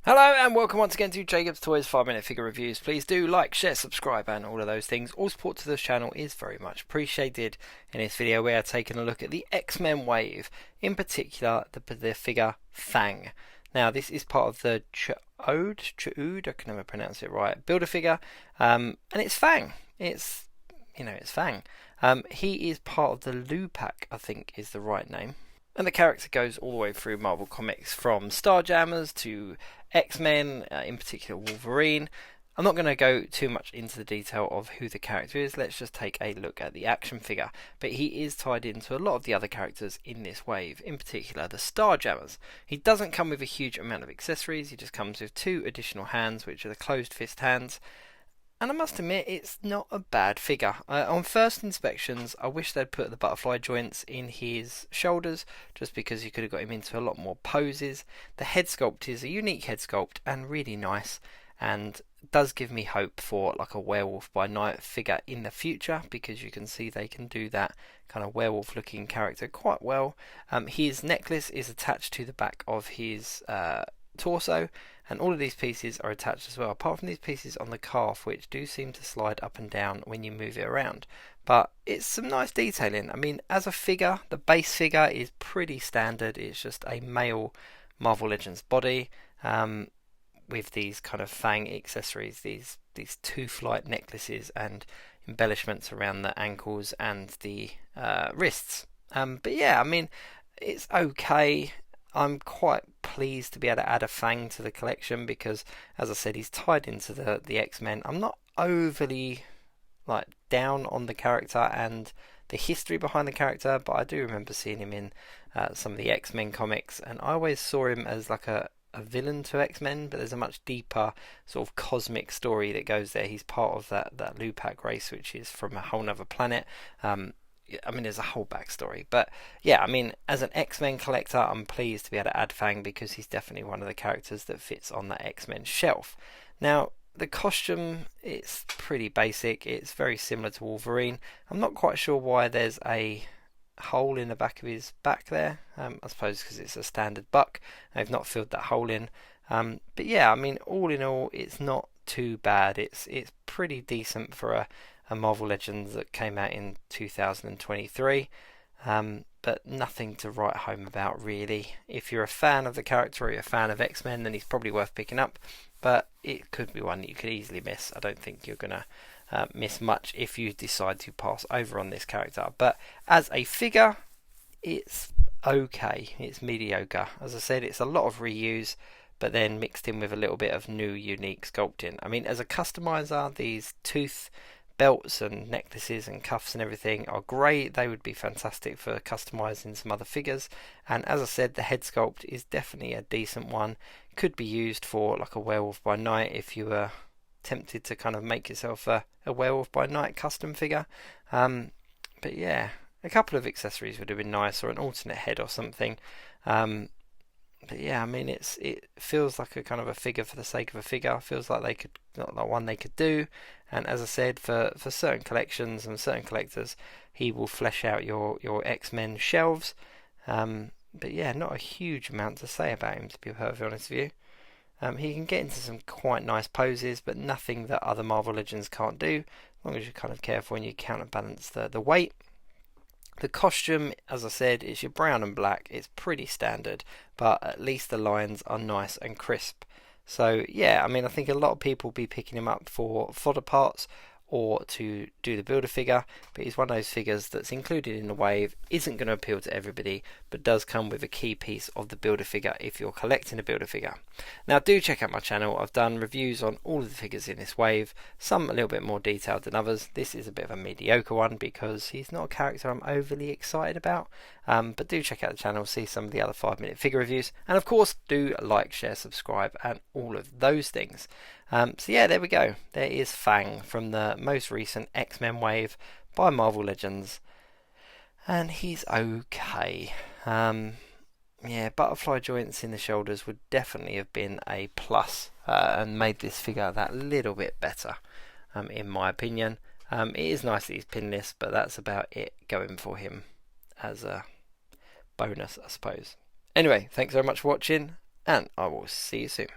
Hello and welcome once again to Jacob's Toys 5 Minute Figure Reviews. Please do like, share, subscribe and all of those things. All support to this channel is very much appreciated. In this video we are taking a look at the X-Men wave, in particular the figure FANG. Now this is part of the Ch'Ood, I can never pronounce it right, builder figure, and it's FANG. It's FANG. He is part of the Lupac, I think is the right name. And the character goes all the way through Marvel Comics, from Starjammers to X-Men, in particular Wolverine. I'm not going to go too much into the detail of who the character is, let's just take a look at the action figure. But he is tied into a lot of the other characters in this wave, in particular the Starjammers. He doesn't come with a huge amount of accessories, he just comes with 2 additional hands, which are the closed fist hands. And I must admit, it's not a bad figure. On first inspections, I wish they'd put the butterfly joints in his shoulders, just because you could have got him into a lot more poses. The head sculpt is a unique head sculpt and really nice, and does give me hope for like a Werewolf by Night figure in the future, because you can see they can do that kind of werewolf looking character quite well. His necklace is attached to the back of his torso, and all of these pieces are attached as well, apart from these pieces on the calf, which do seem to slide up and down when you move it around. But it's some nice detailing. I mean, as a figure, the base figure is pretty standard. It's just a male Marvel Legends body, with these kind of FANG accessories, these tooth-like necklaces and embellishments around the ankles and the wrists. But yeah, I mean, it's okay. I'm quite pleased to be able to add a FANG to the collection because, as I said, he's tied into the X-Men. I'm not overly down on the character and the history behind the character, but I do remember seeing him in some of the X-Men comics, and I always saw him as like a villain to X-Men, but there's a much deeper sort of cosmic story that goes there. He's part of that Lupac race, which is from a whole other planet. I mean, there's a whole backstory, but yeah, I mean, as an X-Men collector, I'm pleased to be able to add FANG because he's definitely one of the characters that fits on that X-Men shelf. Now, the costume, it's pretty basic. It's very similar to Wolverine. I'm not quite sure why there's a hole in the back of his back there. I suppose because it's a standard buck. They've not filled that hole in. But yeah, I mean, all in all, it's not too bad. It's pretty decent for a Marvel Legends that came out in 2023, but nothing to write home about really. If you're a fan of the character or you're a fan of X-Men, then he's probably worth picking up, but it could be one that you could easily miss. I don't think you're gonna miss much if you decide to pass over on this character, but as a figure, it's okay. It's mediocre. As I said, it's a lot of reuse, but then mixed in with a little bit of new unique sculpting. I mean, as a customizer, these tooth belts and necklaces and cuffs and everything are great. They would be fantastic for customizing some other figures, and as I said, the head sculpt is definitely a decent one. Could be used for like a Werewolf by Night if you were tempted to kind of make yourself a Werewolf by Night custom figure. But yeah, a couple of accessories would have been nice, or an alternate head or something. But yeah, I mean, it feels like a kind of a figure for the sake of a figure. It feels like one they could do. And as I said, for certain collections and certain collectors, he will flesh out your X-Men shelves. But yeah, not a huge amount to say about him, to be perfectly honest with you. He can get into some quite nice poses, but nothing that other Marvel Legends can't do, as long as you're kind of careful and you counterbalance the weight. The costume, as I said, is your brown and black. It's pretty standard, but at least the lines are nice and crisp. So yeah, I mean, I think a lot of people will be picking him up for fodder parts or to do the builder figure, but he's one of those figures that's included in the wave, isn't going to appeal to everybody, but does come with a key piece of the builder figure if you're collecting a builder figure. Now do check out my channel. I've done reviews on all of the figures in this wave, some a little bit more detailed than others. This is a bit of a mediocre one because he's not a character I'm overly excited about, but do check out the channel, see some of the other 5-minute figure reviews, and of course do like, share, subscribe and all of those things. So yeah, there we go. There is FANG from the most recent X-Men wave by Marvel Legends, and he's okay. Yeah, butterfly joints in the shoulders would definitely have been a plus, and made this figure that little bit better, in my opinion. It is nice that he's pinless, but that's about it going for him as a bonus, I suppose. Anyway, thanks very much for watching, and I will see you soon.